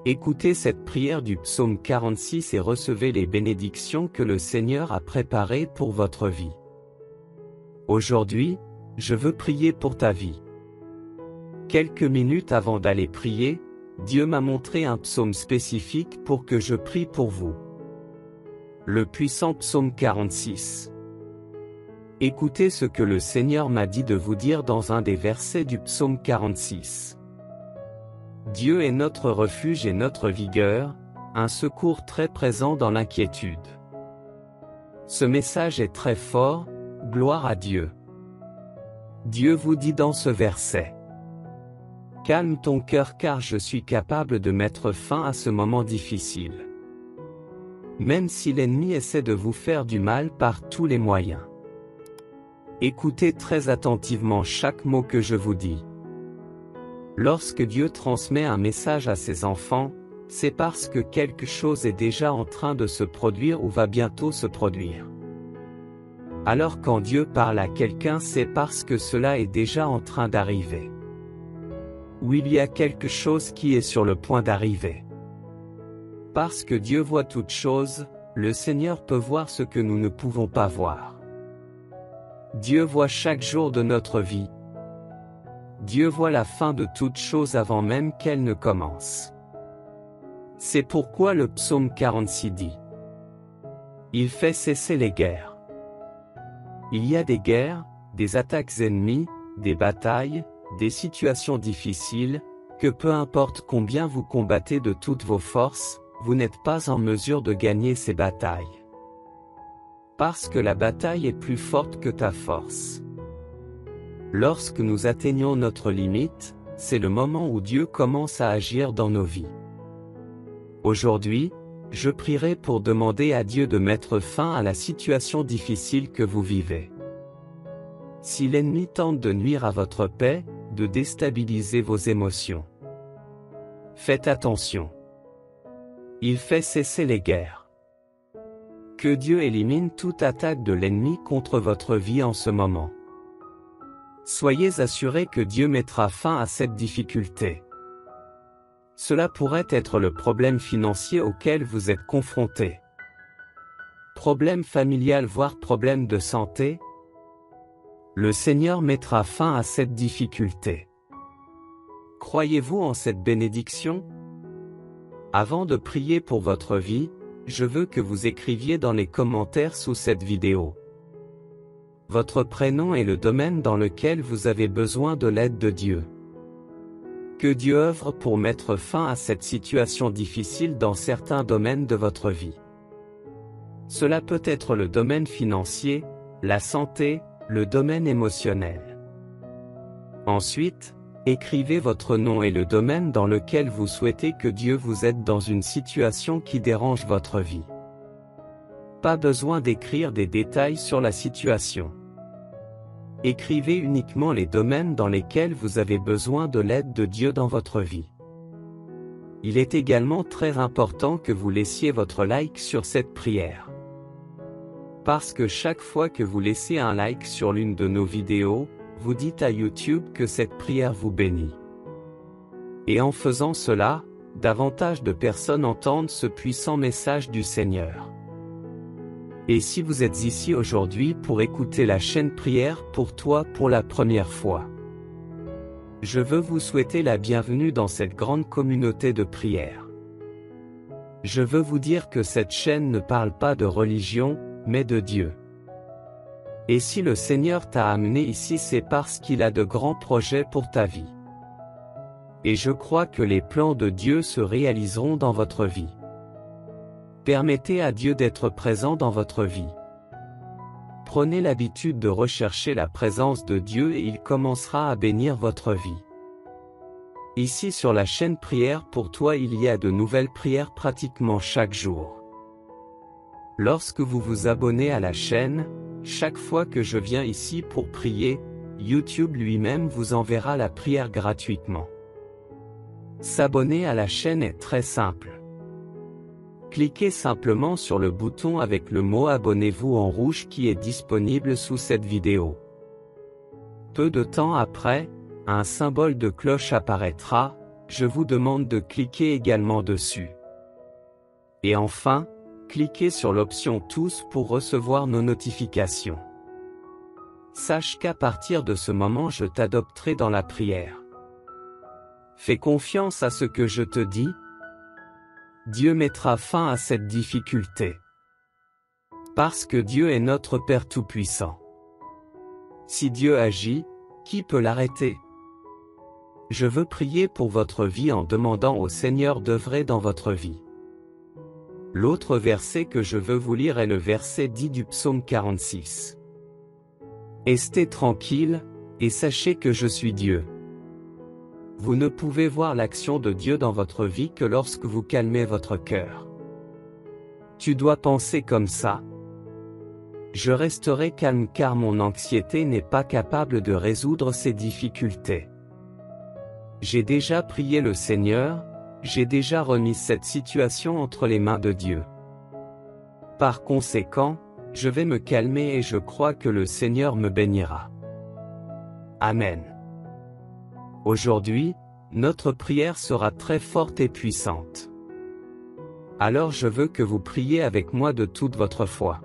Écoutez cette prière du psaume 46 et recevez les bénédictions que le Seigneur a préparées pour votre vie. Aujourd'hui, je veux prier pour ta vie. Quelques minutes avant d'aller prier, Dieu m'a montré un psaume spécifique pour que je prie pour vous. Le puissant psaume 46. Écoutez ce que le Seigneur m'a dit de vous dire dans un des versets du psaume 46. Dieu est notre refuge et notre vigueur, un secours très présent dans l'inquiétude. Ce message est très fort, gloire à Dieu. Dieu vous dit dans ce verset: calme ton cœur car je suis capable de mettre fin à ce moment difficile. Même si l'ennemi essaie de vous faire du mal par tous les moyens. Écoutez très attentivement chaque mot que je vous dis. Lorsque Dieu transmet un message à ses enfants, c'est parce que quelque chose est déjà en train de se produire ou va bientôt se produire. Alors quand Dieu parle à quelqu'un, c'est parce que cela est déjà en train d'arriver. Ou il y a quelque chose qui est sur le point d'arriver. Parce que Dieu voit toutes choses, le Seigneur peut voir ce que nous ne pouvons pas voir. Dieu voit chaque jour de notre vie. Dieu voit la fin de toutes choses avant même qu'elles ne commencent. C'est pourquoi le psaume 46 dit: il fait cesser les guerres. Il y a des guerres, des attaques ennemies, des batailles, des situations difficiles, que peu importe combien vous combattez de toutes vos forces, vous n'êtes pas en mesure de gagner ces batailles. Parce que la bataille est plus forte que ta force. Lorsque nous atteignons notre limite, c'est le moment où Dieu commence à agir dans nos vies. Aujourd'hui, je prierai pour demander à Dieu de mettre fin à la situation difficile que vous vivez. Si l'ennemi tente de nuire à votre paix, de déstabiliser vos émotions, faites attention. Il fait cesser les guerres. Que Dieu élimine toute attaque de l'ennemi contre votre vie en ce moment. Soyez assurés que Dieu mettra fin à cette difficulté. Cela pourrait être le problème financier auquel vous êtes confronté. Problème familial voire problème de santé. Le Seigneur mettra fin à cette difficulté. Croyez-vous en cette bénédiction? Avant de prier pour votre vie, je veux que vous écriviez dans les commentaires sous cette vidéo votre prénom et le domaine dans lequel vous avez besoin de l'aide de Dieu. Que Dieu œuvre pour mettre fin à cette situation difficile dans certains domaines de votre vie. Cela peut être le domaine financier, la santé, le domaine émotionnel. Ensuite, écrivez votre nom et le domaine dans lequel vous souhaitez que Dieu vous aide dans une situation qui dérange votre vie. Pas besoin d'écrire des détails sur la situation. Écrivez uniquement les domaines dans lesquels vous avez besoin de l'aide de Dieu dans votre vie. Il est également très important que vous laissiez votre like sur cette prière. Parce que chaque fois que vous laissez un like sur l'une de nos vidéos, vous dites à YouTube que cette prière vous bénit. Et en faisant cela, davantage de personnes entendent ce puissant message du Seigneur. Et si vous êtes ici aujourd'hui pour écouter la chaîne Prière pour toi pour la première fois, je veux vous souhaiter la bienvenue dans cette grande communauté de prière. Je veux vous dire que cette chaîne ne parle pas de religion, mais de Dieu. Et si le Seigneur t'a amené ici, c'est parce qu'il a de grands projets pour ta vie. Et je crois que les plans de Dieu se réaliseront dans votre vie. Permettez à Dieu d'être présent dans votre vie. Prenez l'habitude de rechercher la présence de Dieu et il commencera à bénir votre vie. Ici sur la chaîne Prière pour toi, il y a de nouvelles prières pratiquement chaque jour. Lorsque vous vous abonnez à la chaîne, chaque fois que je viens ici pour prier, YouTube lui-même vous enverra la prière gratuitement. S'abonner à la chaîne est très simple. Cliquez simplement sur le bouton avec le mot abonnez-vous en rouge qui est disponible sous cette vidéo. Peu de temps après, un symbole de cloche apparaîtra, je vous demande de cliquer également dessus. Et enfin, cliquez sur l'option Tous pour recevoir nos notifications. Sache qu'à partir de ce moment je t'adopterai dans la prière. Fais confiance à ce que je te dis. Dieu mettra fin à cette difficulté. Parce que Dieu est notre Père Tout-Puissant. Si Dieu agit, qui peut l'arrêter? Je veux prier pour votre vie en demandant au Seigneur d'œuvrer dans votre vie. L'autre verset que je veux vous lire est le verset 10 du psaume 46. Restez tranquille, et sachez que je suis Dieu. Vous ne pouvez voir l'action de Dieu dans votre vie que lorsque vous calmez votre cœur. Tu dois penser comme ça. Je resterai calme car mon anxiété n'est pas capable de résoudre ces difficultés. J'ai déjà prié le Seigneur, j'ai déjà remis cette situation entre les mains de Dieu. Par conséquent, je vais me calmer et je crois que le Seigneur me bénira. Amen. Aujourd'hui, notre prière sera très forte et puissante. Alors je veux que vous priez avec moi de toute votre foi.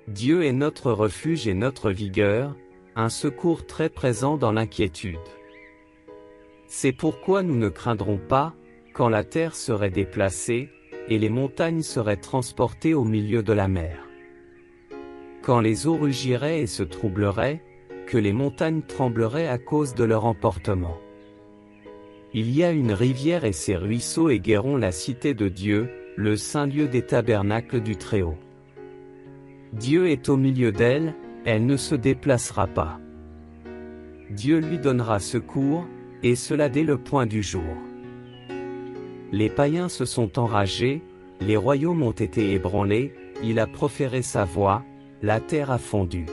Dieu est notre refuge et notre vigueur, un secours très présent dans l'inquiétude. C'est pourquoi nous ne craindrons pas, quand la terre serait déplacée, et les montagnes seraient transportées au milieu de la mer. Quand les eaux rugiraient et se troubleraient, que les montagnes trembleraient à cause de leur emportement. Il y a une rivière et ses ruisseaux égaieront la cité de Dieu, le saint lieu des tabernacles du Très-Haut. Dieu est au milieu d'elle, elle ne se déplacera pas. Dieu lui donnera secours, et cela dès le point du jour. Les païens se sont enragés, les royaumes ont été ébranlés, il a proféré sa voix, la terre a fondu.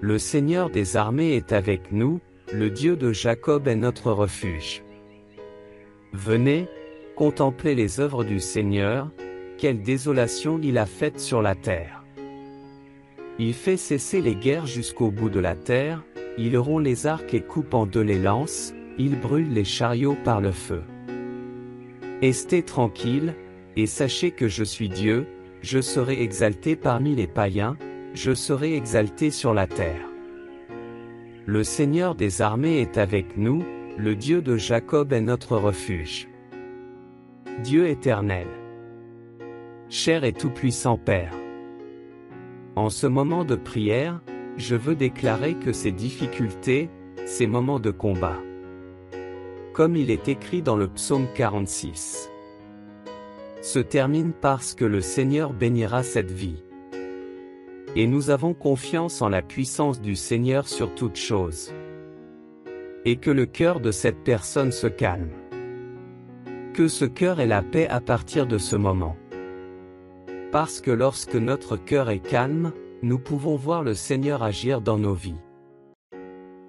Le Seigneur des armées est avec nous, le Dieu de Jacob est notre refuge. Venez, contemplez les œuvres du Seigneur, quelle désolation il a faite sur la terre. Il fait cesser les guerres jusqu'au bout de la terre, il rompt les arcs et coupe en deux les lances, il brûle les chariots par le feu. Restez tranquille, et sachez que je suis Dieu, je serai exalté parmi les païens, je serai exalté sur la terre. Le Seigneur des armées est avec nous, le Dieu de Jacob est notre refuge. Dieu éternel. Cher et tout-puissant Père. En ce moment de prière, je veux déclarer que ces difficultés, ces moments de combat, comme il est écrit dans le psaume 46, se terminent parce que le Seigneur bénira cette vie. Et nous avons confiance en la puissance du Seigneur sur toute chose. Et que le cœur de cette personne se calme. Que ce cœur ait la paix à partir de ce moment. Parce que lorsque notre cœur est calme, nous pouvons voir le Seigneur agir dans nos vies.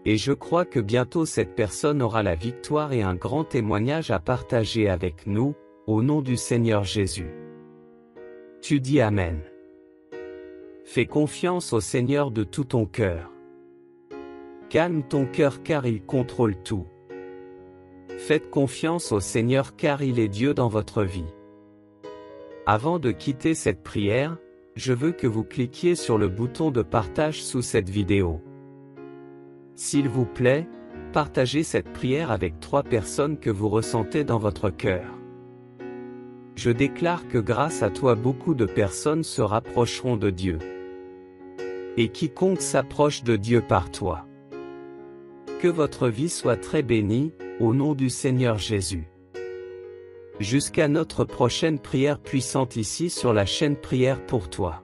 Et je crois que bientôt cette personne aura la victoire et un grand témoignage à partager avec nous, au nom du Seigneur Jésus. Tu dis Amen. Fais confiance au Seigneur de tout ton cœur. Calme ton cœur car il contrôle tout. Faites confiance au Seigneur car il est Dieu dans votre vie. Avant de quitter cette prière, je veux que vous cliquiez sur le bouton de partage sous cette vidéo. S'il vous plaît, partagez cette prière avec 3 personnes que vous ressentez dans votre cœur. Je déclare que grâce à toi beaucoup de personnes se rapprocheront de Dieu. Et quiconque s'approche de Dieu par toi. Que votre vie soit très bénie, au nom du Seigneur Jésus. Jusqu'à notre prochaine prière puissante ici sur la chaîne Prière pour toi.